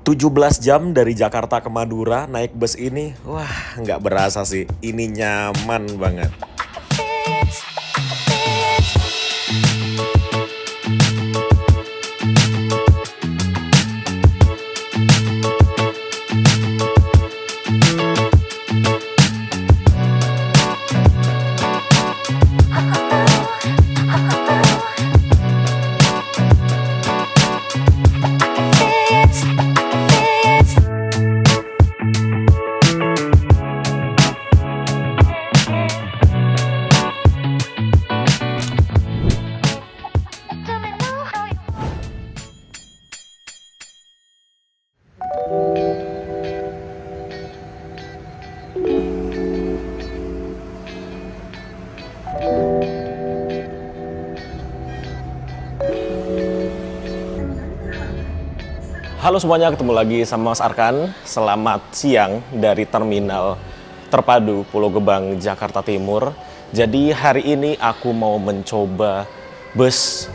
17 jam dari Jakarta ke Madura naik bus ini, wah nggak berasa sih, ini nyaman banget. Halo semuanya, ketemu lagi sama Mas Arkan. Selamat siang dari Terminal Terpadu Pulau Gebang, Jakarta Timur. Jadi hari ini aku mau mencoba bus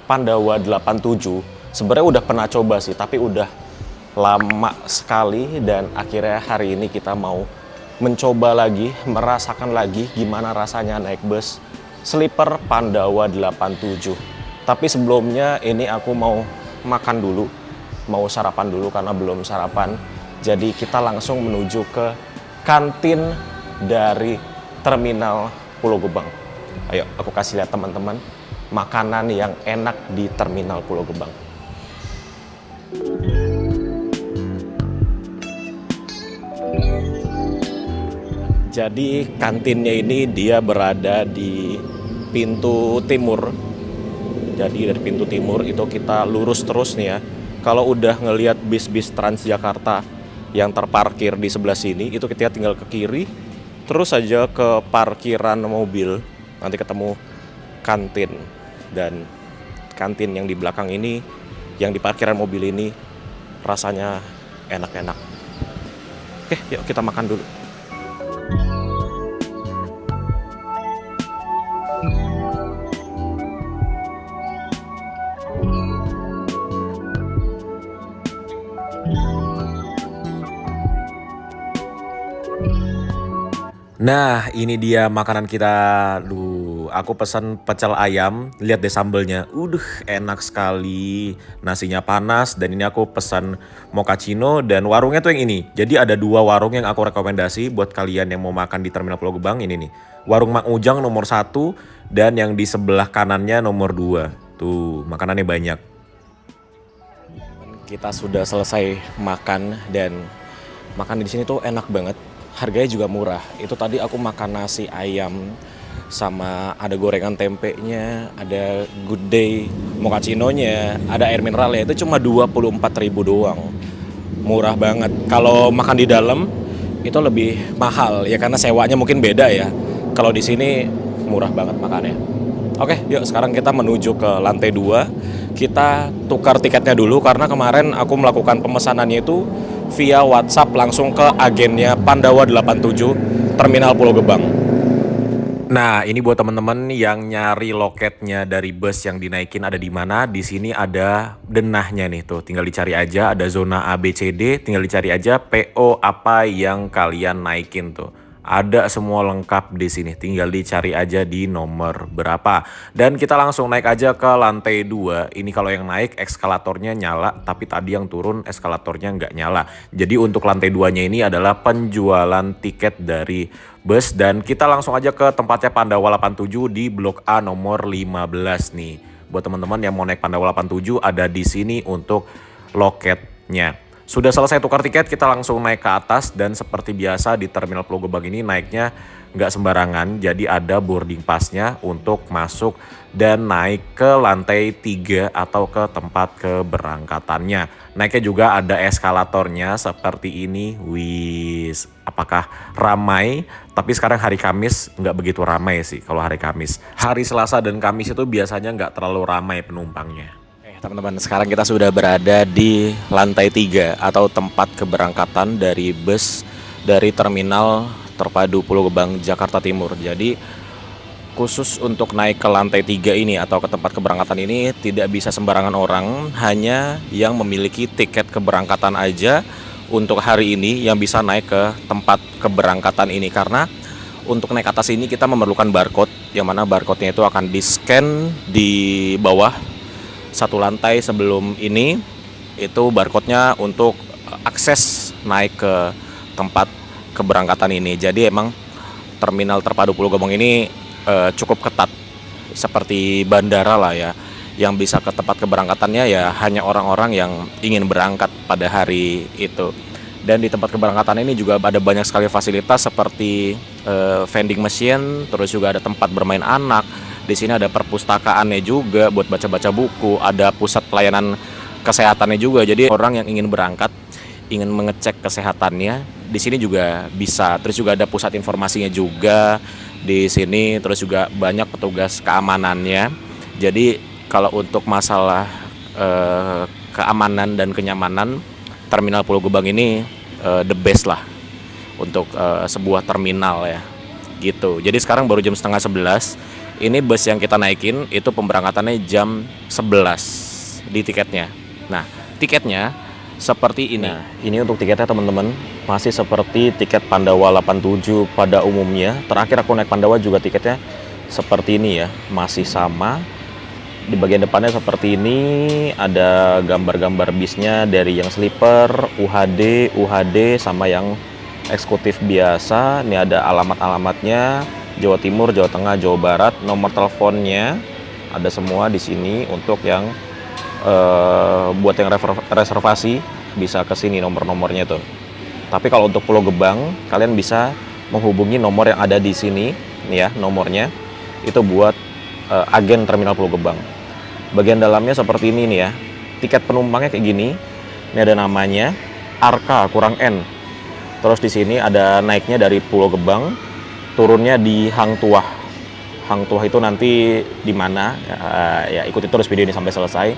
Pandawa 87. Sebenarnya udah pernah coba sih, tapi udah lama sekali. Dan akhirnya hari ini kita mau mencoba lagi, merasakan lagi gimana rasanya naik bus sleeper Pandawa 87. Tapi sebelumnya ini aku mau makan dulu, mau sarapan dulu karena belum sarapan. Jadi kita langsung menuju ke kantin dari Terminal Pulau Gebang. Ayo aku kasih lihat teman-teman makanan yang enak di Terminal Pulau Gebang. Jadi kantinnya ini dia berada di pintu timur. Jadi dari pintu timur itu kita lurus terus nih ya. Kalau udah ngelihat bis-bis Transjakarta yang terparkir di sebelah sini, itu kita tinggal ke kiri, terus aja ke parkiran mobil, nanti ketemu kantin. Dan kantin yang di belakang ini, yang di parkiran mobil ini, rasanya enak-enak. Oke, yuk kita makan dulu. Nah, ini dia makanan kita. Duh, aku pesan pecel ayam. Lihat deh sambelnya. Enak sekali. Nasinya panas. Dan ini aku pesan mochaccino. Dan warungnya tuh yang ini. Jadi ada dua warung yang aku rekomendasi buat kalian yang mau makan di Terminal Pulau Gebang. Ini nih. Warung Mang Ujang nomor 1. Dan yang di sebelah kanannya nomor 2. Tuh, makanannya banyak. Kita sudah selesai makan. Dan makan di sini tuh enak banget. Harganya juga murah. Itu tadi aku makan nasi ayam sama ada gorengan tempenya, ada Good Day mochaccino-nya, ada air mineralnya. Itu cuma 24.000 doang. Murah banget. Kalau makan di dalam itu lebih mahal ya karena sewanya mungkin beda ya. Kalau di sini murah banget makannya. Oke, yuk sekarang kita menuju ke lantai 2. Kita tukar tiketnya dulu karena kemarin aku melakukan pemesanannya itu via WhatsApp langsung ke agennya Pandawa 87 Terminal Pulau Gebang. Nah, ini buat teman-teman yang nyari loketnya dari bus yang dinaikin ada di mana. Di sini ada denahnya nih tuh, tinggal dicari aja. Ada zona A, B, C, D, tinggal dicari aja PO apa yang kalian naikin tuh. Ada semua lengkap di sini, tinggal dicari aja di nomor berapa. Dan kita langsung naik aja ke lantai 2. Ini kalau yang naik eskalatornya nyala, tapi tadi yang turun eskalatornya nggak nyala. Jadi untuk lantai 2-nya ini adalah penjualan tiket dari bus. Dan kita langsung aja ke tempatnya Pandawa 87 di Blok A nomor 15 nih. Buat teman-teman yang mau naik Pandawa 87 ada di sini untuk loketnya. Sudah selesai tukar tiket, kita langsung naik ke atas. Dan seperti biasa di Terminal Pulau Gebang ini naiknya nggak sembarangan. Jadi ada boarding pass-nya untuk masuk dan naik ke lantai 3 atau ke tempat keberangkatannya. Naiknya juga ada eskalatornya seperti ini. Wis, apakah ramai? Tapi sekarang hari Kamis nggak begitu ramai sih kalau hari Kamis. Hari Selasa dan Kamis itu biasanya nggak terlalu ramai penumpangnya. Teman-teman, sekarang kita sudah berada di lantai 3 atau tempat keberangkatan dari bus dari Terminal Terpadu Pulau Gebang, Jakarta Timur. Jadi Khusus untuk naik ke lantai 3 ini atau ke tempat keberangkatan ini tidak bisa sembarangan orang, hanya yang memiliki tiket keberangkatan aja untuk hari ini yang bisa naik ke tempat keberangkatan ini. Karena untuk naik atas ini kita memerlukan barcode, yang mana barcode-nya itu akan di-scan di bawah satu lantai sebelum ini. Itu barcode-nya untuk akses naik ke tempat keberangkatan ini. Jadi emang terminal terpadu Pulau Gebang ini cukup ketat, seperti bandara lah ya. Yang bisa ke tempat keberangkatannya ya hanya orang-orang yang ingin berangkat pada hari itu. Dan di tempat keberangkatan ini juga ada banyak sekali fasilitas seperti vending machine, terus juga ada tempat bermain anak. Di sini ada perpustakaannya juga buat baca-baca buku, ada pusat pelayanan kesehatannya juga. Jadi orang yang ingin berangkat, ingin mengecek kesehatannya, di sini juga bisa. Terus juga ada pusat informasinya juga di sini, terus juga banyak petugas keamanannya. Jadi kalau untuk masalah keamanan dan kenyamanan, terminal Pulau Gebang ini the best lah untuk sebuah terminal ya gitu. Jadi sekarang baru jam setengah 11. Ini bus yang kita naikin itu pemberangkatannya jam 11 di tiketnya. Nah, tiketnya seperti ini. Nah, ini untuk tiketnya teman-teman, masih seperti tiket Pandawa 87 pada umumnya. Terakhir aku naik Pandawa juga tiketnya seperti ini ya, masih sama. Di bagian depannya seperti ini, ada gambar-gambar bisnya dari yang sleeper, UHD, sama yang eksekutif biasa. Ini ada alamat-alamatnya, Jawa Timur, Jawa Tengah, Jawa Barat, nomor teleponnya ada semua di sini. Untuk yang buat yang reservasi bisa ke sini nomor-nomornya tuh. Tapi kalau untuk Pulau Gebang, kalian bisa menghubungi nomor yang ada di sini nih ya, nomornya itu buat agen terminal Pulau Gebang. Bagian dalamnya seperti ini nih ya. Tiket penumpangnya kayak gini. Ini ada namanya Arka kurang N. Terus di sini ada naiknya dari Pulau Gebang, turunnya di Hang Tuah. Hang Tuah itu nanti di mana? Ya ikuti terus video ini sampai selesai.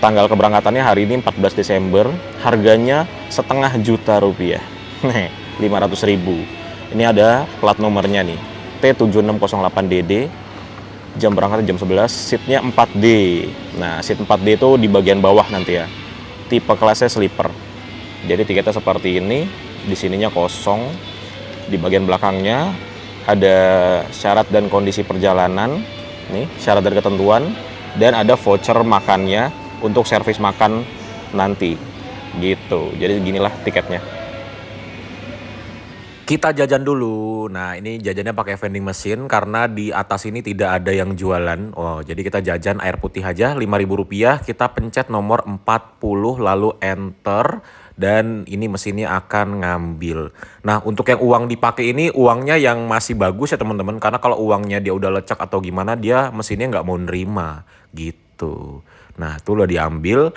Tanggal keberangkatannya hari ini 14 Desember. Harganya Rp500.000. 500.000. Ini ada plat nomornya nih. T7608DD. Jam berangkat jam 11, seatnya 4D. Nah, seat 4D itu di bagian bawah nanti ya. Tipe kelasnya sleeper. Jadi tiketnya seperti ini, di sininya kosong. Di bagian belakangnya ada syarat dan kondisi perjalanan, nih, syarat dan ketentuan, dan ada voucher makannya untuk servis makan nanti. Gitu. Jadi ginilah tiketnya. Kita jajan dulu. Nah, ini jajannya pakai vending machine karena di atas ini tidak ada yang jualan. Oh, jadi kita jajan air putih aja Rp5.000. Kita pencet nomor 40 lalu enter dan ini mesinnya akan ngambil. Nah, untuk yang uang dipakai ini uangnya yang masih bagus ya teman-teman, karena kalau uangnya dia udah lecek atau gimana dia mesinnya nggak mau nerima gitu. Nah, tuh udah diambil.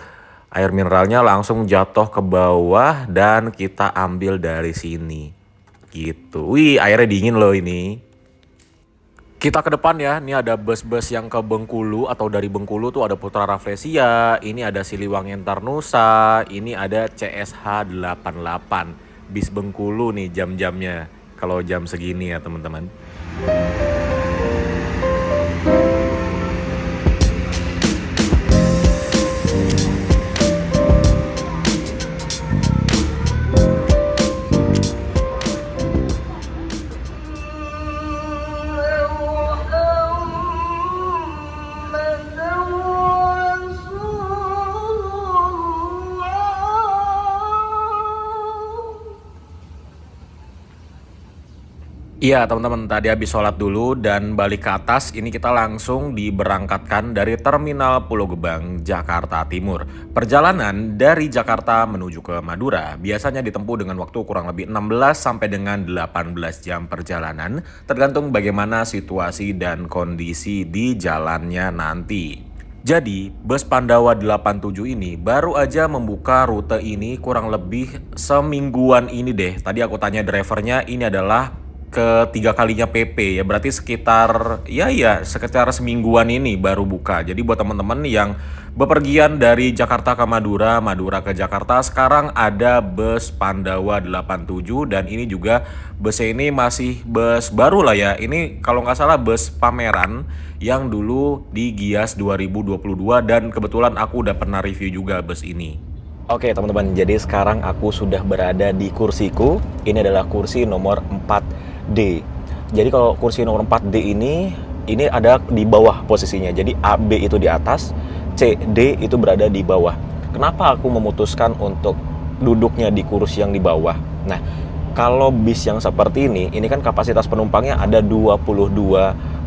Air mineralnya langsung jatuh ke bawah dan kita ambil dari sini. Gitu. Wih, airnya dingin loh ini. Kita ke depan ya. Ini ada bus-bus yang ke Bengkulu atau dari Bengkulu tuh ada Putra Rafflesia, ini ada Siliwangi Antarnusa, ini ada CSH 88. Bis Bengkulu nih jam-jamnya. Kalau jam segini ya, teman-teman. Iya teman-teman, tadi habis sholat dulu dan balik ke atas. Ini kita langsung diberangkatkan dari Terminal Pulau Gebang, Jakarta Timur. Perjalanan dari Jakarta menuju ke Madura biasanya ditempuh dengan waktu kurang lebih 16 sampai dengan 18 jam perjalanan, tergantung bagaimana situasi dan kondisi di jalannya nanti. Jadi, bus Pandawa 87 ini baru aja membuka rute ini kurang lebih semingguan ini deh. Tadi aku tanya drivernya, ini adalah ketiga kalinya PP ya, berarti sekitar semingguan ini baru buka. Jadi buat teman-teman yang bepergian dari Jakarta ke Madura, Madura ke Jakarta, sekarang ada bus Pandawa 87 dan ini juga busnya ini masih bus baru lah ya. Ini kalau nggak salah bus pameran yang dulu di Gias 2022 dan kebetulan aku udah pernah review juga bus ini. Oke teman-teman, jadi sekarang aku sudah berada di kursiku. Ini adalah kursi nomor 4D. Jadi kalau kursi nomor 4D ini ada di bawah posisinya. Jadi AB itu di atas, CD itu berada di bawah. Kenapa aku memutuskan untuk duduknya di kursi yang di bawah? Nah, kalau bis yang seperti ini kan kapasitas penumpangnya ada 22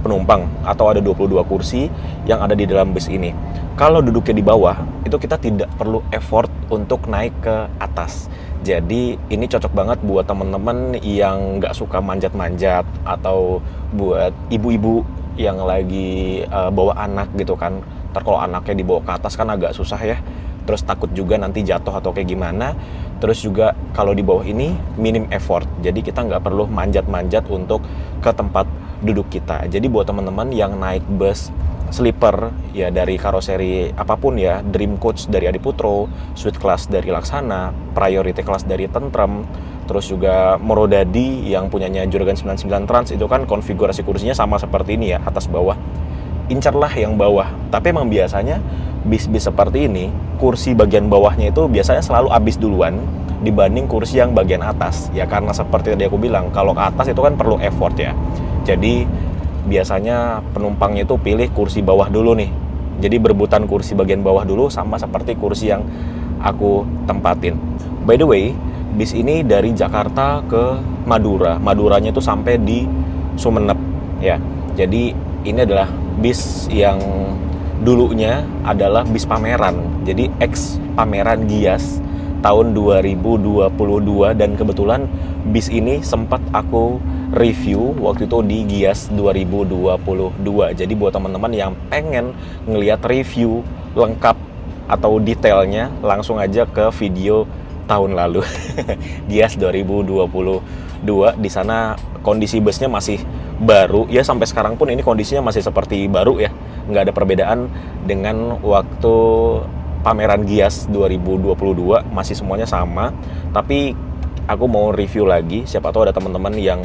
penumpang atau ada 22 kursi yang ada di dalam bis ini. Kalau duduknya di bawah, itu kita tidak perlu effort untuk naik ke atas. Jadi ini cocok banget buat teman-teman yang nggak suka manjat-manjat atau buat ibu-ibu yang lagi bawa anak gitu kan. Ntar kalau anaknya dibawa ke atas kan agak susah ya. Terus takut juga nanti jatuh atau kayak gimana. Terus juga kalau di bawah ini minim effort. Jadi kita nggak perlu manjat-manjat untuk ke tempat duduk kita. Jadi buat teman-teman yang naik bus sleeper ya dari karoseri apapun ya, Dream Coach dari Adiputro, Suite Class dari Laksana, Priority Class dari Tentrem, terus juga Morodadi yang punyanya Juragan 99 Trans, itu kan konfigurasi kursinya sama seperti ini ya, atas bawah. Incarlah yang bawah. Tapi emang biasanya bis-bis seperti ini, kursi bagian bawahnya itu biasanya selalu habis duluan dibanding kursi yang bagian atas. Ya karena seperti tadi aku bilang, kalau ke atas itu kan perlu effort ya. Jadi biasanya penumpangnya itu pilih kursi bawah dulu nih. Jadi berebutan kursi bagian bawah dulu sama seperti kursi yang aku tempatin. By the way, bis ini dari Jakarta ke Madura. Maduranya itu sampai di Sumeneb ya. Jadi ini adalah bis yang dulunya adalah bis pameran. Jadi ex pameran Gias tahun 2022 dan kebetulan bis ini sempat aku review waktu itu di Gias 2022. Jadi buat teman-teman yang pengen ngelihat review lengkap atau detailnya langsung aja ke video tahun lalu Gias 2022. Di sana kondisi busnya masih baru ya, sampai sekarang pun ini kondisinya masih seperti baru ya, nggak ada perbedaan dengan waktu pameran Gias 2022, masih semuanya sama. Tapi aku mau review lagi, siapa tahu ada teman-teman yang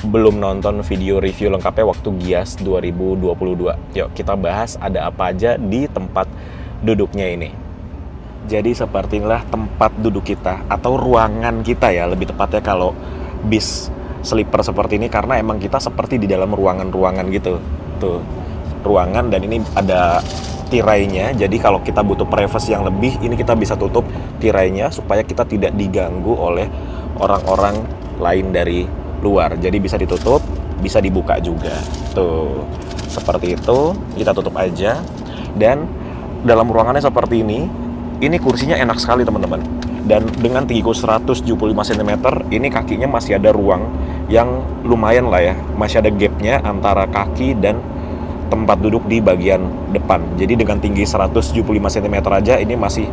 belum nonton video review lengkapnya waktu Gias 2022. Yuk kita bahas ada apa aja di tempat duduknya ini. Jadi seperti inilah tempat duduk kita atau ruangan kita ya, lebih tepatnya kalau bis sleeper seperti ini, karena emang kita seperti di dalam ruangan-ruangan gitu. Tuh, ruangan, dan ini ada tirainya. Jadi kalau kita butuh privacy yang lebih, ini kita bisa tutup tirainya supaya kita tidak diganggu oleh orang-orang lain dari luar. Jadi bisa ditutup, bisa dibuka juga. Tuh, seperti itu. Kita tutup aja. Dan dalam ruangannya seperti ini kursinya enak sekali teman-teman. Dan dengan tinggiku 175 cm, ini kakinya masih ada ruang yang lumayan lah ya. Masih ada gapnya antara kaki dan tempat duduk di bagian depan. Jadi dengan tinggi 175 cm aja ini masih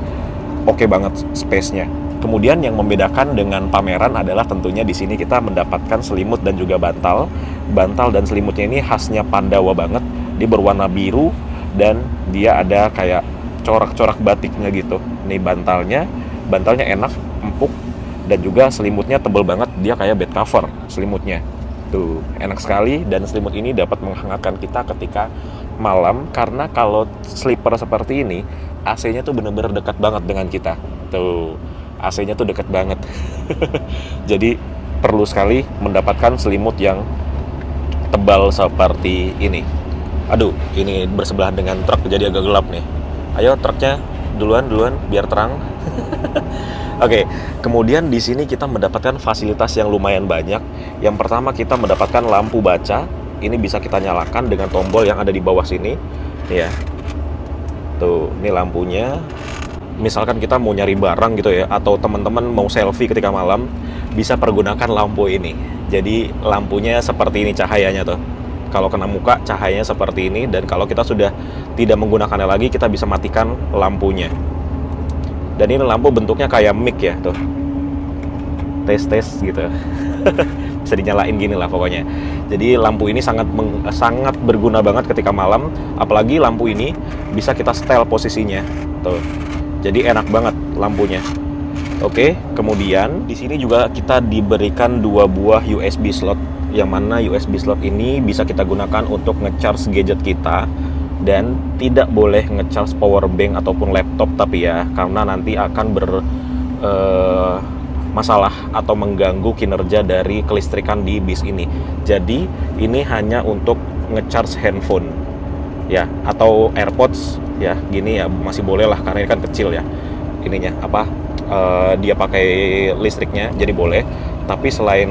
oke banget space-nya. Kemudian yang membedakan dengan pameran adalah tentunya di sini kita mendapatkan selimut dan juga bantal. Bantal dan selimutnya ini khasnya Pandawa banget. Dia berwarna biru dan dia ada kayak corak-corak batiknya gitu. Ini bantalnya enak, empuk, dan juga selimutnya tebal banget. Dia kayak bed cover selimutnya. Tuh, enak sekali, dan selimut ini dapat menghangatkan kita ketika malam, karena kalau sleeper seperti ini AC-nya tuh bener-bener dekat banget dengan kita. Tuh, AC-nya tuh dekat banget. Jadi perlu sekali mendapatkan selimut yang tebal seperti ini. Aduh, ini bersebelahan dengan truk jadi agak gelap nih. Ayo truknya duluan biar terang. Oke, kemudian di sini kita mendapatkan fasilitas yang lumayan banyak. Yang pertama kita mendapatkan lampu baca. Ini bisa kita nyalakan dengan tombol yang ada di bawah sini. Ya, tuh, ini lampunya. Misalkan kita mau nyari barang gitu ya, atau teman-teman mau selfie ketika malam, bisa pergunakan lampu ini. Jadi lampunya seperti ini cahayanya tuh. Kalau kena muka cahayanya seperti ini, dan kalau kita sudah tidak menggunakannya lagi, kita bisa matikan lampunya. Dan ini lampu bentuknya kayak mic ya tuh. Tes gitu. bisa dinyalain gini lah pokoknya. Jadi lampu ini sangat berguna banget ketika malam, apalagi lampu ini bisa kita setel posisinya tuh. Jadi enak banget lampunya. Oke, kemudian di sini juga kita diberikan 2 buah USB slot, yang mana USB slot ini bisa kita gunakan untuk ngecharge gadget kita, dan tidak boleh ngecharge power bank ataupun laptop tapi ya, karena nanti akan masalah atau mengganggu kinerja dari kelistrikan di bis ini. Jadi ini hanya untuk ngecharge handphone ya, atau AirPods ya, gini ya masih boleh lah karena ini kan kecil ya ininya dia pakai listriknya, jadi boleh. Tapi selain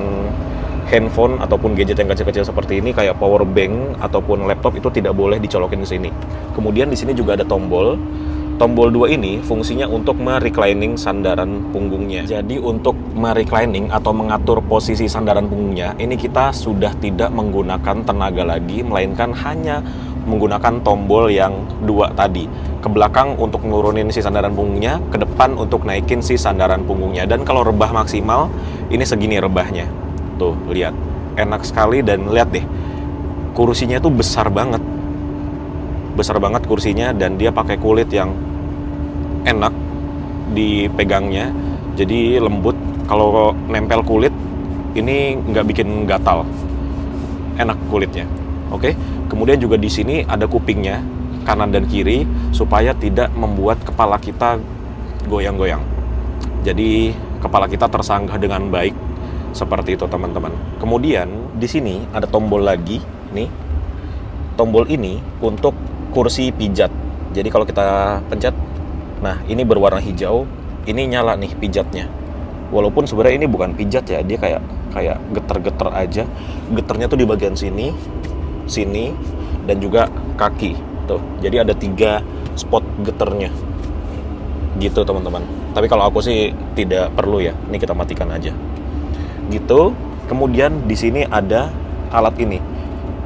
handphone ataupun gadget yang kecil-kecil seperti ini kayak power bank ataupun laptop itu tidak boleh dicolokin ke sini. Kemudian di sini juga ada tombol. Tombol 2 ini fungsinya untuk mereclining sandaran punggungnya. Jadi untuk mereclining atau mengatur posisi sandaran punggungnya, ini kita sudah tidak menggunakan tenaga lagi, melainkan hanya menggunakan tombol yang 2 tadi. Ke belakang untuk nurunin si sandaran punggungnya, ke depan untuk naikin si sandaran punggungnya. Dan kalau rebah maksimal, ini segini rebahnya. Tuh, lihat. Enak sekali, dan lihat deh. Kursinya tuh besar banget. Besar banget kursinya, dan dia pakai kulit yang enak dipegangnya, jadi lembut. Kalau nempel kulit ini nggak bikin gatal, enak kulitnya. Oke, kemudian juga di sini ada kupingnya kanan dan kiri supaya tidak membuat kepala kita goyang-goyang. Jadi kepala kita tersanggah dengan baik seperti itu teman-teman. Kemudian di sini ada tombol lagi nih. Tombol ini untuk kursi pijat. Jadi kalau kita pencet, nah ini berwarna hijau, ini nyala nih pijatnya. Walaupun sebenarnya ini bukan pijat ya, dia kayak geter-geter aja. Geternya tuh di bagian sini, dan juga kaki. Tuh, jadi ada 3 spot geternya. Gitu teman-teman. Tapi kalau aku sih tidak perlu ya. Ini kita matikan aja. Gitu. Kemudian di sini ada alat ini.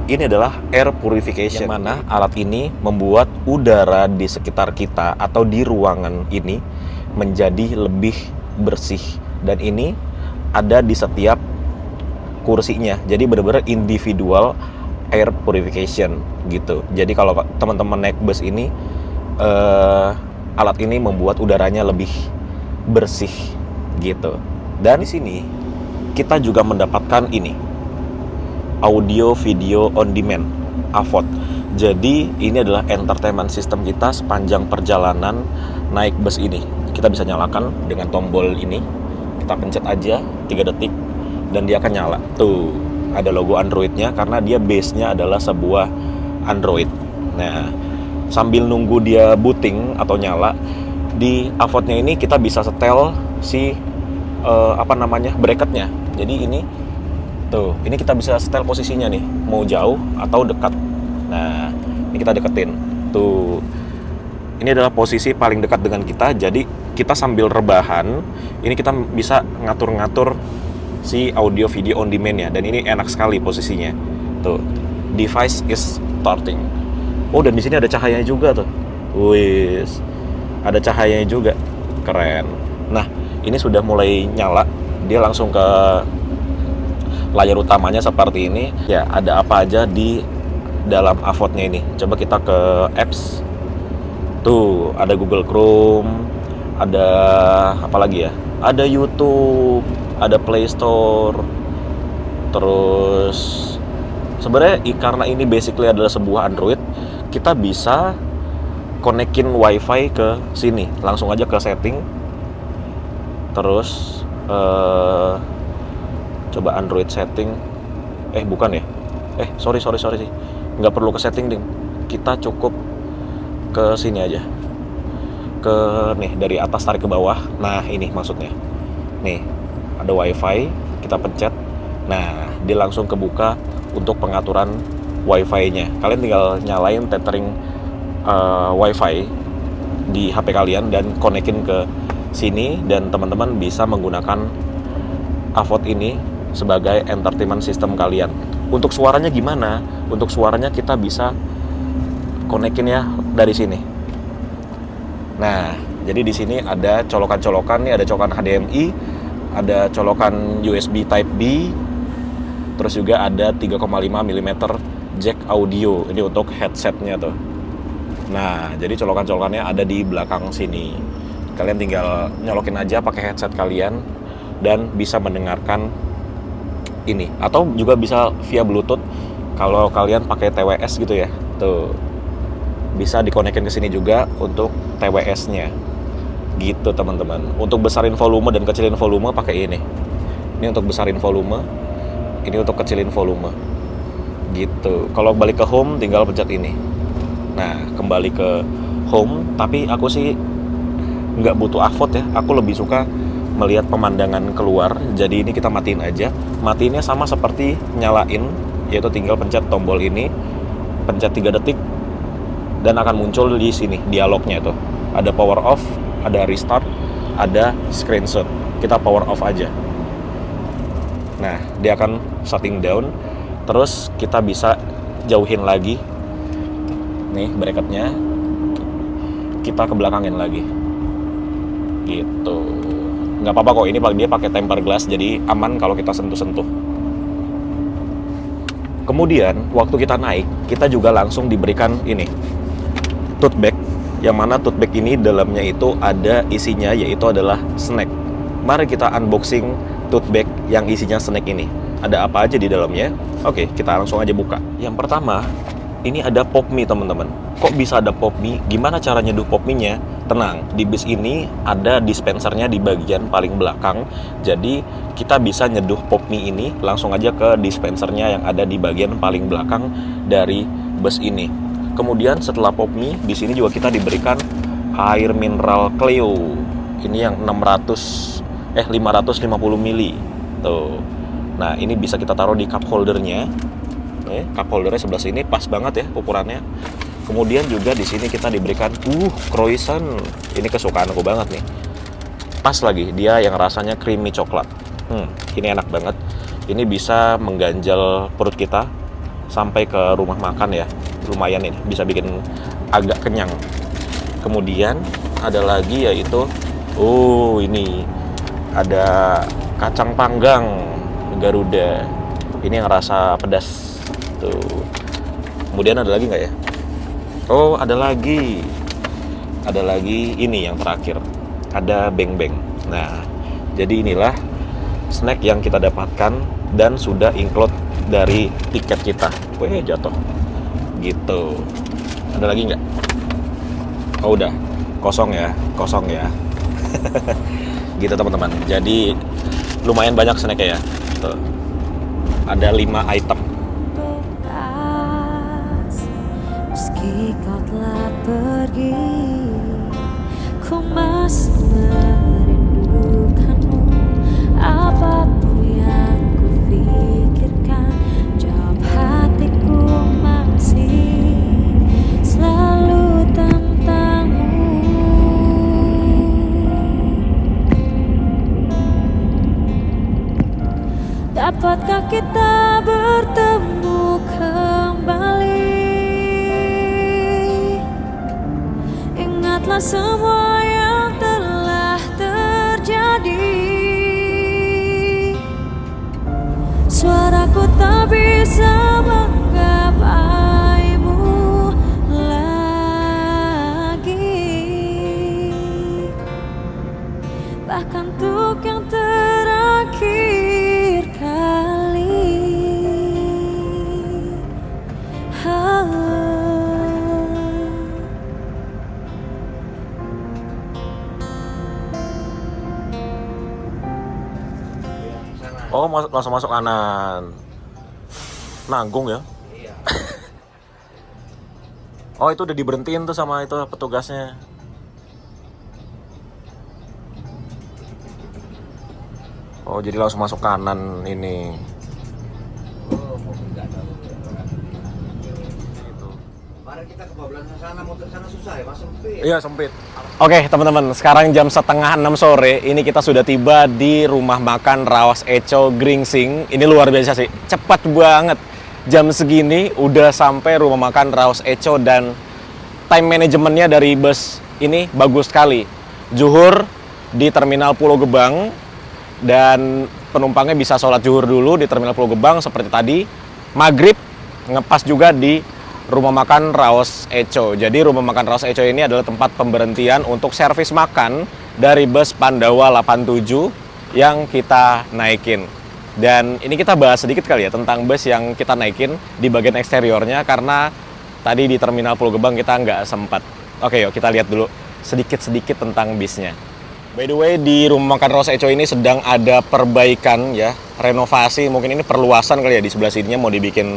Ini adalah air purification, yang mana alat ini membuat udara di sekitar kita atau di ruangan ini menjadi lebih bersih. Dan ini ada di setiap kursinya. Jadi benar-benar individual air purification gitu. Jadi kalau teman-teman naik bus ini, alat ini membuat udaranya lebih bersih gitu. Dan di sini kita juga mendapatkan ini, audio video on demand, AVOD. Jadi ini adalah entertainment system kita sepanjang perjalanan naik bus ini. Kita bisa nyalakan dengan tombol ini. Kita pencet aja 3 detik dan dia akan nyala. Tuh, ada logo Android-nya karena dia base-nya adalah sebuah Android. Nah, sambil nunggu dia booting atau nyala, di AVOD-nya ini kita bisa setel si bracket-nya. Jadi ini tuh, ini kita bisa setel posisinya nih, mau jauh atau dekat. Nah, ini kita deketin. Tuh, ini adalah posisi paling dekat dengan kita. Jadi kita sambil rebahan, ini kita bisa ngatur-ngatur si audio video on demand-nya. Dan ini enak sekali posisinya. Tuh, device is starting. Oh, dan di sini ada cahayanya juga tuh. Wis, ada cahayanya juga, keren. Nah, ini sudah mulai nyala. Dia langsung ke layar utamanya seperti ini. Ya, ada apa aja di dalam AVOD-nya ini. Coba kita ke apps. Tuh, ada Google Chrome, ada apa lagi ya? Ada YouTube, ada Play Store. Terus sebenarnya karena ini basically adalah sebuah Android, kita bisa konekin WiFi ke sini. Langsung aja ke setting. Terus coba Android setting. Bukan ya? Sorry sih. Nggak perlu ke setting, ding. Kita cukup ke sini aja. Ke nih, dari atas tarik ke bawah. Nah, ini maksudnya. Nih, ada WiFi, kita pencet. Nah, dia langsung kebuka untuk pengaturan WiFi-nya. Kalian tinggal nyalain tethering WiFi di HP kalian dan konekin ke sini, dan teman-teman bisa menggunakan AVOD ini sebagai entertainment system kalian. Untuk suaranya gimana? Untuk suaranya kita bisa konekin ya dari sini. Nah, jadi di sini ada colokan-colokan nih, ada colokan HDMI, ada colokan USB Type B, Terus juga ada 3,5 mm jack audio, ini untuk headsetnya tuh. Nah, jadi colokan-colokannya ada di belakang sini. Kalian tinggal nyolokin aja pakai headset kalian dan bisa mendengarkan ini. Atau juga bisa via Bluetooth kalau kalian pakai TWS gitu ya. Tuh. Bisa dikonekin ke sini juga untuk TWS-nya. Gitu, teman-teman. Untuk besarin volume dan kecilin volume pakai ini. Ini untuk besarin volume, ini untuk kecilin volume. Gitu. Kalau balik ke home tinggal pencet ini. Nah, kembali ke home, tapi aku sih nggak butuh AVOD ya. Aku lebih suka melihat pemandangan keluar. Jadi ini kita matiin aja. Matiinnya sama seperti nyalain, yaitu tinggal pencet tombol ini, pencet 3 detik, dan akan muncul di sini dialognya itu. Ada power off, ada restart, ada screenshot. Kita power off aja. Nah, dia akan shutting down. Terus kita bisa jauhin lagi. Nih bracketnya. Kita kebelakangin lagi. Gitu. Nggak apa-apa kok, ini dia pakai tempered glass, jadi aman kalau kita sentuh-sentuh. Kemudian waktu kita naik, kita juga langsung diberikan ini tote bag, yang mana tote bag ini dalamnya itu ada isinya, yaitu adalah snack. Mari kita unboxing tote bag yang isinya snack ini. Ada apa aja di dalamnya? Oke, kita langsung aja buka. Yang pertama, ini ada pop mie, teman-teman. Kok bisa ada pop mie? Gimana cara nyeduh pop mie-nya? Tenang, di bis ini ada dispensernya di bagian paling belakang. Jadi kita bisa nyeduh pop mie ini langsung aja ke dispensernya yang ada di bagian paling belakang dari bus ini. Kemudian setelah pop mie, di sini juga kita diberikan air mineral Cleo. Ini yang 550 ml. Tuh. Nah, ini bisa kita taruh di cup holdernya. Cup holdernya sebelah sini pas banget ya ukurannya. Kemudian juga di sini kita diberikan croissant. Ini kesukaan aku banget nih. Pas lagi dia yang rasanya creamy coklat. Ini enak banget. Ini bisa mengganjal perut kita sampai ke rumah makan ya. Lumayan ini, bisa bikin agak kenyang. Kemudian ada lagi yaitu ini ada kacang panggang Garuda. Ini yang rasa pedas tuh. Kemudian ada lagi nggak ya? Oh, ada lagi ini yang terakhir, ada beng-beng. Nah, jadi inilah snack yang kita dapatkan dan sudah include dari tiket kita. Weh, jatuh gitu. Ada lagi nggak? Oh, udah kosong ya gitu, teman-teman. Jadi lumayan banyak snacknya ya. Tuh. Ada 5 item. Meski kau telah pergi, ku masih merindukanmu. Apapun yang ku pikirkan, jawab hatiku masih selalu tentangmu. Dapatkah kita bertemu kembali? Ingatlah semua yang telah terjadi. Suaraku tak bisa menggapaimu lagi. Bahkan untuk yang terakhir kali. Oh, langsung masuk kanan. Nanggung ya? Iya. Oh, itu udah diberhentiin tuh sama itu petugasnya. Oh, jadi langsung masuk kanan ini. Oh, nggak tahu. Kemarin kita kebablasan sana, motor sana susah ya, Mas, sempit. Iya, sempit. Oke, teman-teman, sekarang jam 5:30 sore. Ini kita sudah tiba di rumah makan Rawas Eco Gringsing. Ini luar biasa sih, cepat banget. Jam segini udah sampai rumah makan Rawas Eco, dan time manajemennya dari bus ini bagus sekali. Zuhur di Terminal Pulau Gebang, dan penumpangnya bisa sholat zuhur dulu di Terminal Pulau Gebang seperti tadi. Maghrib ngepas juga di rumah makan Raos Eco. Jadi rumah makan Raos Eco ini adalah tempat pemberhentian untuk servis makan dari bus Pandawa 87 yang kita naikin. Dan ini kita bahas sedikit kali ya tentang bus yang kita naikin di bagian eksteriornya, karena tadi di Terminal Pulau Gebang kita nggak sempat. Oke, yuk kita lihat dulu sedikit-sedikit tentang bisnya. By the way, di rumah makan Raos Eco ini sedang ada perbaikan ya, renovasi. Mungkin ini perluasan kali ya, di sebelah sininya mau dibikin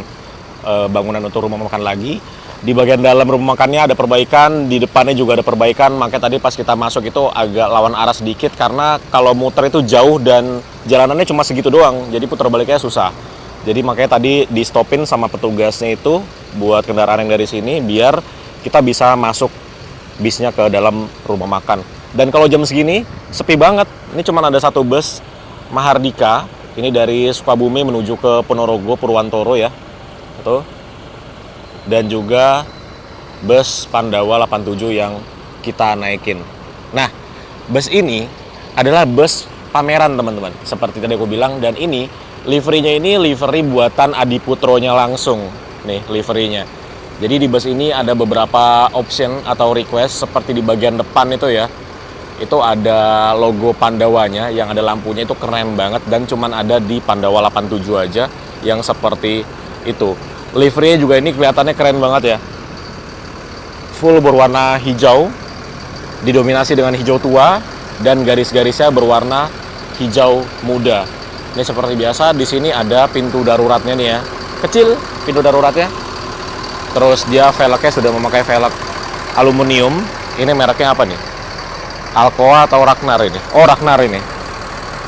bangunan untuk rumah makan lagi. Di bagian dalam rumah makannya ada perbaikan, di depannya juga ada perbaikan. Makanya tadi pas kita masuk itu agak lawan arah sedikit, karena kalau muter itu jauh dan jalanannya cuma segitu doang, jadi putar baliknya susah. Jadi makanya tadi di stopin sama petugasnya itu buat kendaraan yang dari sini biar kita bisa masuk bisnya ke dalam rumah makan. Dan kalau jam segini sepi banget. Ini cuma ada satu bus Mahardika. Ini dari Sukabumi menuju ke Ponorogo, Purwantoro ya. Tuh. Dan juga bus Pandawa 87 yang kita naikin. Nah, bus ini adalah bus pameran teman-teman. Seperti tadi aku bilang, dan ini liverynya ini livery buatan Adiputronya langsung. Nih liverynya. Jadi di bus ini ada beberapa option atau request, seperti di bagian depan itu ya. Itu ada logo Pandawanya yang ada lampunya, itu keren banget, dan cuman ada di Pandawa 87 aja yang seperti itu. Liverynya juga ini kelihatannya keren banget ya. Full berwarna hijau, didominasi dengan hijau tua, dan garis-garisnya berwarna hijau muda. Ini seperti biasa, di sini ada pintu daruratnya nih ya. Kecil pintu daruratnya. Terus dia velgnya sudah memakai velg aluminium. Ini mereknya apa nih? Alcoa atau Ragnar ini? Oh, Ragnar ini.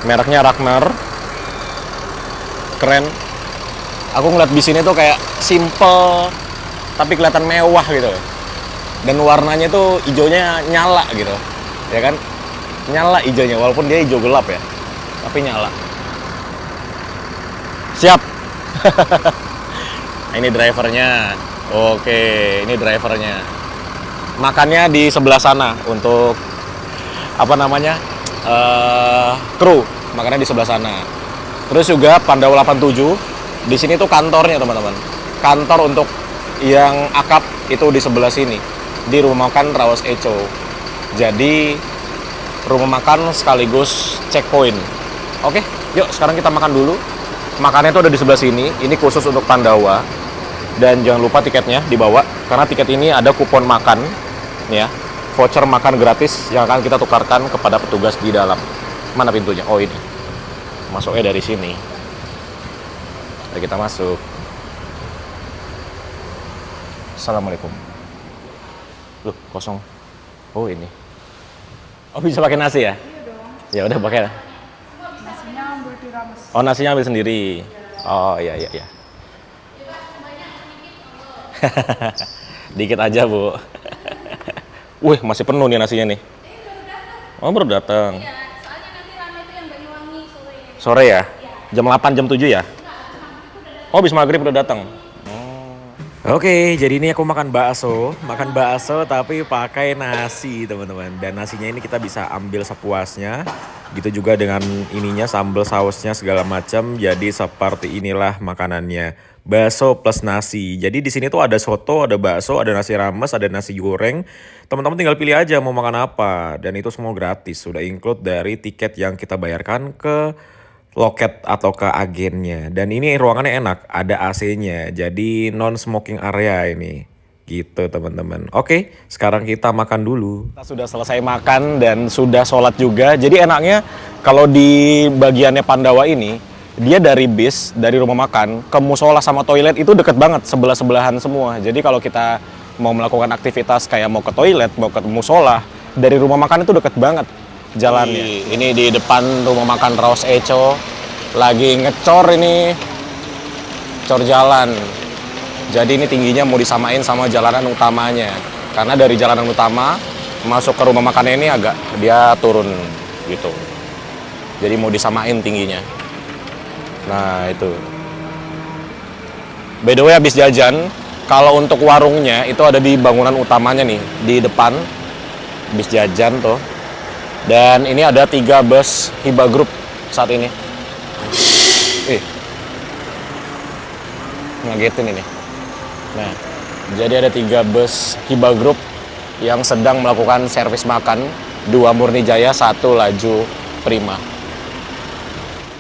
Mereknya Ragnar. Keren. Aku ngeliat bis ini tuh kayak simple tapi kelihatan mewah gitu. Dan warnanya tuh hijaunya nyala gitu. Ya kan? Nyala hijaunya, walaupun dia hijau gelap ya. Tapi nyala. Siap. Ini drivernya. Oke, ini drivernya. Makannya di sebelah sana untuk apa namanya? Kru. Makannya di sebelah sana. Terus juga Pandawa 87, di sini tuh kantornya teman-teman. Kantor untuk yang akap itu di sebelah sini, di rumah makan Raos Eco. Jadi rumah makan sekaligus checkpoint. Oke, yuk sekarang kita makan dulu. Makannya tuh ada di sebelah sini. Ini khusus untuk Pandawa. Dan jangan lupa tiketnya dibawa, karena tiket ini ada kupon makan ya, voucher makan gratis yang akan kita tukarkan kepada petugas di dalam. Mana pintunya? Oh ini. Masuknya dari sini. Mari kita masuk. Assalamualaikum. Loh, kosong. Oh ini. Oh bisa pakai nasi ya? Iya dong. Ya udah pakai. Nasinya ambil dirames. Oh nasinya ambil sendiri. Oh iya iya iya. Dikit aja bu. Wih masih penuh nih nasinya nih. Oh baru datang. Iya, soalnya nanti rame itu yang Banyuwangi sore. Sore ya? Jam 8, jam 7 ya? Oh bis maghrib udah datang. Oke, jadi ini aku makan bakso tapi pakai nasi teman-teman. Dan nasinya ini kita bisa ambil sepuasnya. Gitu juga dengan ininya, sambal sausnya segala macam. Jadi seperti inilah makanannya. Bakso plus nasi. Jadi di sini tuh ada soto, ada bakso, ada nasi rames, ada nasi goreng. Teman-teman tinggal pilih aja mau makan apa. Dan itu semua gratis. Sudah include dari tiket yang kita bayarkan ke loket atau ke agennya. Dan ini ruangannya enak, ada AC-nya. Jadi non smoking area ini. Gitu teman-teman. Oke, sekarang kita makan dulu. Kita sudah selesai makan dan sudah sholat juga. Jadi enaknya kalau di bagiannya Pandawa ini, dia dari bis, dari rumah makan ke musola sama toilet itu deket banget, sebelah-sebelahan semua. Jadi kalau kita mau melakukan aktivitas kayak mau ke toilet, mau ke musola, dari rumah makan itu deket banget jalannya. Ini di depan rumah makan Raos Eco, lagi ngecor ini, cor jalan. Jadi ini tingginya mau disamain sama jalanan utamanya. Karena dari jalanan utama masuk ke rumah makannya ini agak dia turun gitu. Jadi mau disamain tingginya. Nah itu. By the way habis jajan, kalau untuk warungnya itu ada di bangunan utamanya nih, di depan. Habis jajan tuh. Dan ini ada 3 bus Hiba Group saat ini. Ngagetin ini. Nah, jadi ada 3 bus Hiba Group yang sedang melakukan servis makan, 2 Murni Jaya, 1 Laju Prima.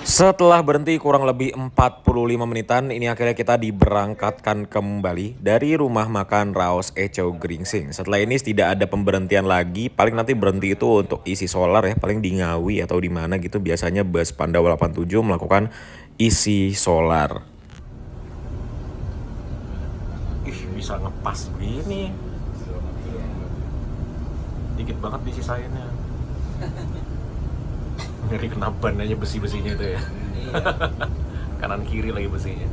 Setelah berhenti kurang lebih 45 menitan, ini akhirnya kita diberangkatkan kembali dari rumah makan Raos Eco Gringsing. Setelah ini tidak ada pemberhentian lagi, paling nanti berhenti itu untuk isi solar ya, paling di Ngawi atau di mana gitu. Biasanya bus Pandawa 87 melakukan isi solar. Ih, bisa ngepas begini. Dikit banget disisainnya. Ngeri kena ban aja besi-besinya itu ya. Kanan kiri lagi besinya.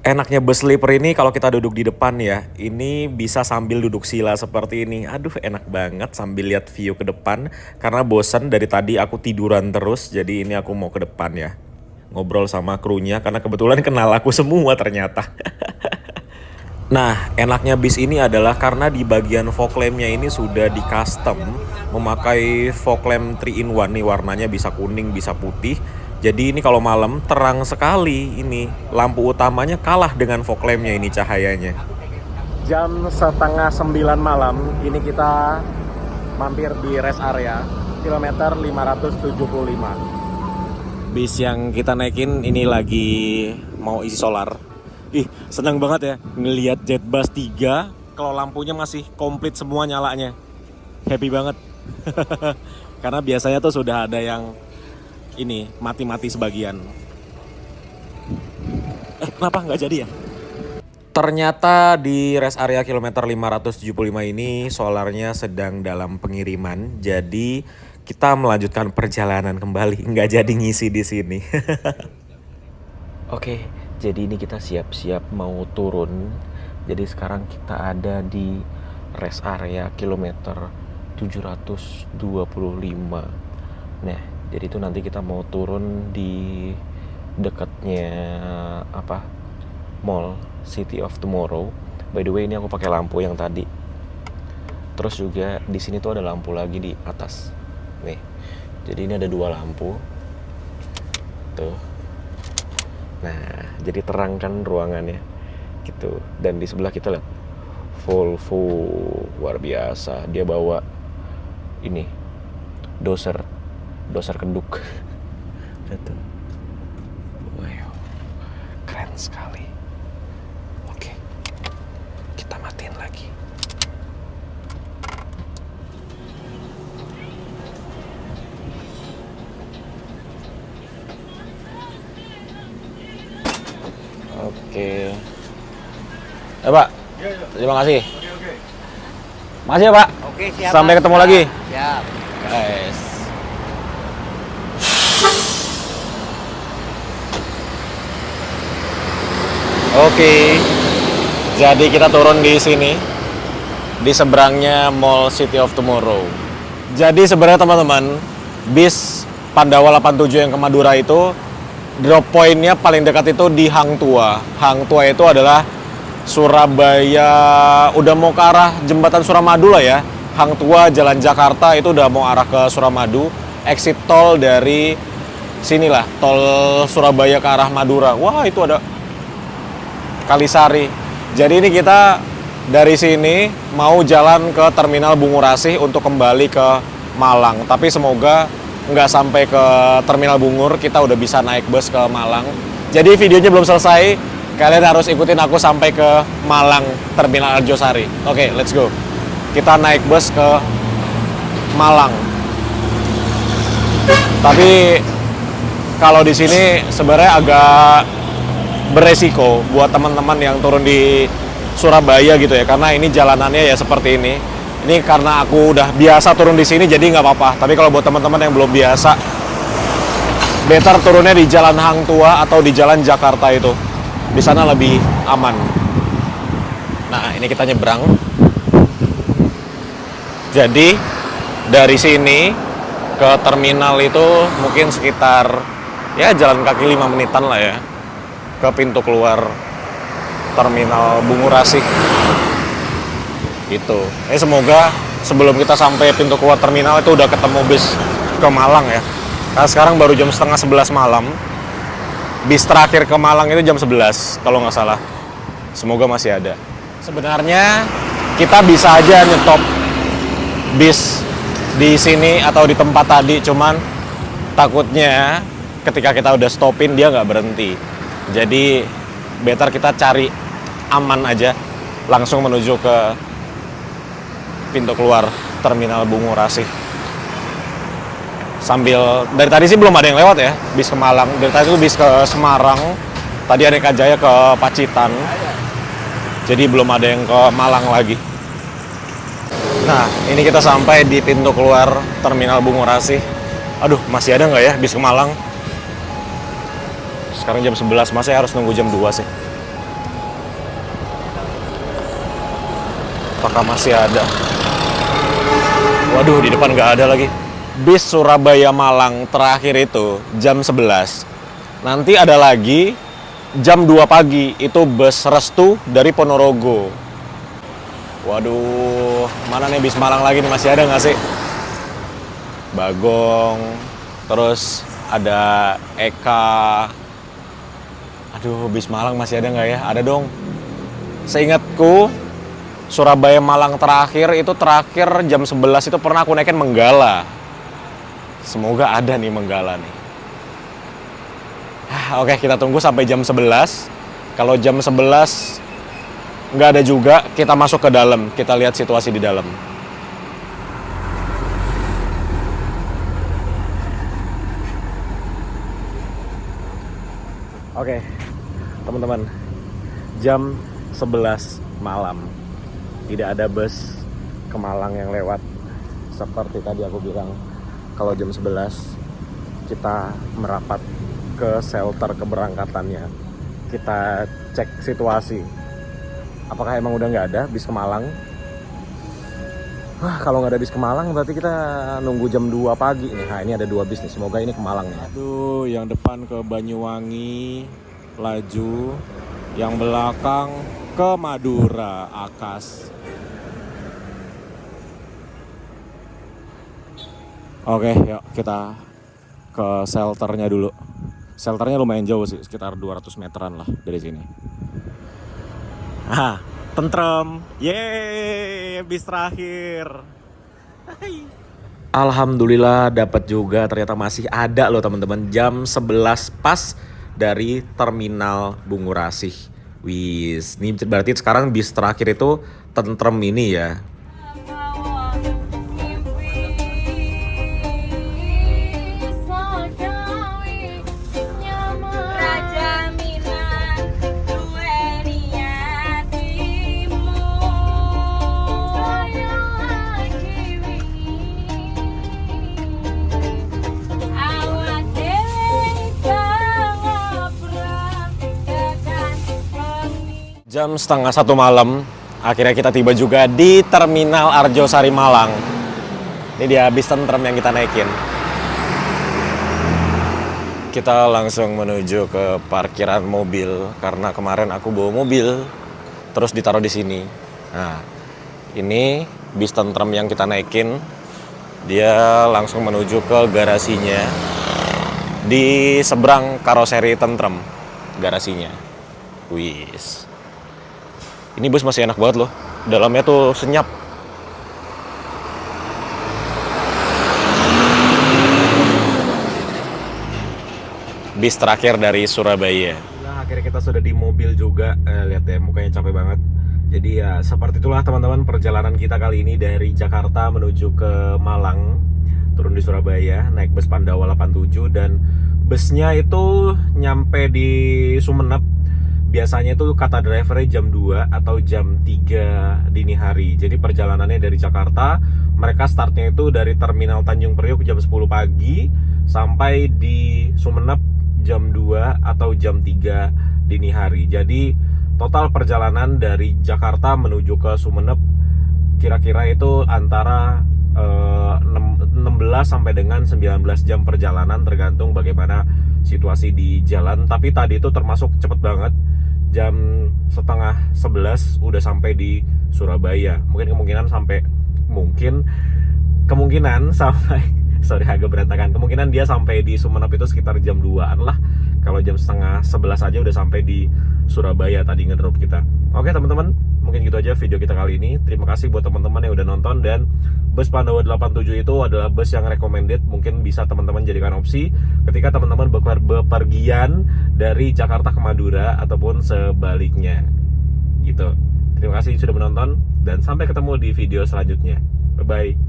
Enaknya bus sleeper ini kalau kita duduk di depan ya, ini bisa sambil duduk sila seperti ini. Aduh, enak banget sambil lihat view ke depan. Karena bosan dari tadi aku tiduran terus, jadi ini aku mau ke depan ya. Ngobrol sama krunya karena kebetulan kenal aku semua ternyata. Nah, enaknya bis ini adalah karena di bagian fog lamp-nya ini sudah di custom memakai fog lamp 3-in-1 nih, warnanya bisa kuning, bisa putih. Jadi ini kalau malam terang sekali ini. Lampu utamanya kalah dengan fog lamp-nya ini cahayanya. Jam 8:30 malam, ini kita mampir di rest area kilometer 575. Bis yang kita naikin ini lagi mau isi solar. Ih, senang banget ya ngelihat Jetbus 3 kalau lampunya masih komplit semua nyalanya. Happy banget. Karena biasanya tuh sudah ada yang ini mati-mati sebagian. Kenapa nggak jadi ya? Ternyata di rest area kilometer 575 ini solarnya sedang dalam pengiriman. Jadi kita melanjutkan perjalanan kembali, nggak jadi ngisi di sini. Oke. Jadi ini kita siap-siap mau turun. Jadi sekarang kita ada di rest area kilometer 725. Nah, jadi itu nanti kita mau turun di dekatnya Mall City of Tomorrow. By the way, ini aku pakai lampu yang tadi. Terus juga di sini tuh ada lampu lagi di atas. Nih. Jadi ini ada 2 lampu. Tuh. Nah, jadi terang kan ruangannya gitu. Dan di sebelah kita lihat Volvo, luar biasa. Dia bawa ini doser keduk. Lihat tuh. Wow, keren sekali. Oke, kita matiin lagi. Oke. Pak. Terima kasih. Oke. Makasih ya, Pak. Oke, siap. Sampai ketemu lagi. Siap. Guys. Oke. Jadi kita turun di sini. Di seberangnya Mall City of Tomorrow. Jadi sebenarnya teman-teman, bis Pandawa 87 yang ke Madura itu drop point-nya paling dekat itu di Hang Tua. Hang Tua itu adalah Surabaya, udah mau ke arah jembatan Suramadu lah ya. Hang Tua, Jalan Jakarta itu udah mau arah ke Suramadu. Exit tol dari sinilah, tol Surabaya ke arah Madura. Wah, itu ada Kalisari. Jadi ini kita dari sini mau jalan ke Terminal Bungurasih untuk kembali ke Malang. Tapi semoga nggak sampai ke Terminal Bungur, kita udah bisa naik bus ke Malang. Jadi videonya belum selesai, kalian harus ikutin aku sampai ke Malang, Terminal Arjosari. Oke, let's go. Kita naik bus ke Malang. Tapi kalau di sini sebenarnya agak beresiko buat teman-teman yang turun di Surabaya gitu ya, karena ini jalanannya ya seperti ini. Ini karena aku udah biasa turun di sini jadi nggak apa-apa. Tapi kalau buat teman-teman yang belum biasa, better turunnya di Jalan Hang Tua atau di Jalan Jakarta itu. Di sana lebih aman. Nah, ini kita nyebrang. Jadi dari sini ke terminal itu mungkin sekitar ya jalan kaki 5 menitan lah ya. Ke pintu keluar Terminal Bungurasih. Gitu. Semoga sebelum kita sampai pintu keluar terminal itu udah ketemu bis ke Malang ya. Nah sekarang baru jam setengah 11 malam. Bis terakhir ke Malang itu jam 11 kalau nggak salah. Semoga masih ada. Sebenarnya kita bisa aja nyetop bis di sini atau di tempat tadi, cuman takutnya ketika kita udah stopin dia nggak berhenti. Jadi better kita cari aman aja, langsung menuju ke pintu keluar terminal Bungurasi. Sambil dari tadi sih belum ada yang lewat ya, bis ke Malang. Dari tadi itu bis ke Semarang, tadi ada Kajaya ke Pacitan. Jadi belum ada yang ke Malang lagi. Nah, ini kita sampai di pintu keluar terminal Bungurasi. Aduh, masih ada nggak ya bis ke Malang? Sekarang jam 11, masih harus nunggu jam 2 sih. Apakah masih ada? Waduh, di depan nggak ada lagi. Bis Surabaya Malang terakhir itu jam 11. Nanti ada lagi jam 2 pagi, itu bus Restu dari Ponorogo. Waduh, mana nih bis Malang lagi nih, masih ada nggak sih? Bagong, terus ada Eka. Aduh, bis Malang masih ada nggak ya? Ada dong. Seingatku, Surabaya Malang terakhir jam 11 itu pernah aku naikin Menggala. Semoga ada nih Menggala nih. Oke, kita tunggu sampai jam 11. Kalau jam 11 nggak ada juga, kita masuk ke dalam. Kita lihat situasi di dalam. Oke, teman-teman. Jam 11 malam. Tidak ada bus ke Malang yang lewat. Seperti tadi aku bilang, kalau jam 11 kita merapat ke shelter keberangkatannya. Kita cek situasi. Apakah emang udah nggak ada bis ke Malang? Kalau nggak ada bis ke Malang berarti kita nunggu jam 2 pagi nih. Nah, ini ada 2 bis nih. Semoga ini ke Malang nih. Aduh, yang depan ke Banyuwangi laju, yang belakang ke Madura Akas. Oke, yuk kita ke shelternya dulu. Shelternya lumayan jauh sih, sekitar 200 meteran lah dari sini. Tentrem. Yeay, bis terakhir. Alhamdulillah dapat juga, ternyata masih ada loh teman-teman. Jam 11 pas dari terminal Bungurasi. Wis, ini berarti sekarang bis terakhir itu Tentrem ini ya. Jam setengah 1 malam, akhirnya kita tiba juga di Terminal Arjosari Malang. Ini dia bis Tentrem yang kita naikin. Kita langsung menuju ke parkiran mobil, karena kemarin aku bawa mobil, terus ditaruh di sini. Nah, ini bis Tentrem yang kita naikin, dia langsung menuju ke garasinya. Di seberang karoseri Tentrem, garasinya. Wis. Ini bus masih enak banget loh. Dalamnya tuh senyap. Bis terakhir dari Surabaya. Nah, akhirnya kita sudah di mobil juga. Lihat ya, mukanya capek banget. Jadi ya seperti itulah teman-teman perjalanan kita kali ini dari Jakarta menuju ke Malang. Turun di Surabaya, naik bus Pandawa 87 dan busnya itu nyampe di Sumenep. Biasanya itu kata drivernya jam 2 atau jam 3 dini hari. Jadi perjalanannya dari Jakarta, mereka startnya itu dari Terminal Tanjung Priok jam 10 pagi sampai di Sumenep jam 2 atau jam 3 dini hari. Jadi total perjalanan dari Jakarta menuju ke Sumenep kira-kira itu antara 16 sampai dengan 19 jam perjalanan, tergantung bagaimana situasi di jalan. Tapi tadi itu termasuk cepet banget. Jam setengah 11 udah sampai di Surabaya. Mungkin kemungkinan sampai mungkin kemungkinan sampai sorry agak berantakan, kemungkinan dia sampai di Sumenep itu sekitar jam 2an lah. Kalau jam setengah 11 aja udah sampai di Surabaya tadi ngedrop kita. Oke teman-teman, mungkin gitu aja video kita kali ini. Terima kasih buat teman-teman yang udah nonton, dan bus Pandawa 87 itu adalah bus yang recommended, mungkin bisa teman-teman jadikan opsi ketika teman-teman bepergian dari Jakarta ke Madura ataupun sebaliknya gitu. Terima kasih sudah menonton, dan sampai ketemu di video selanjutnya. Bye bye.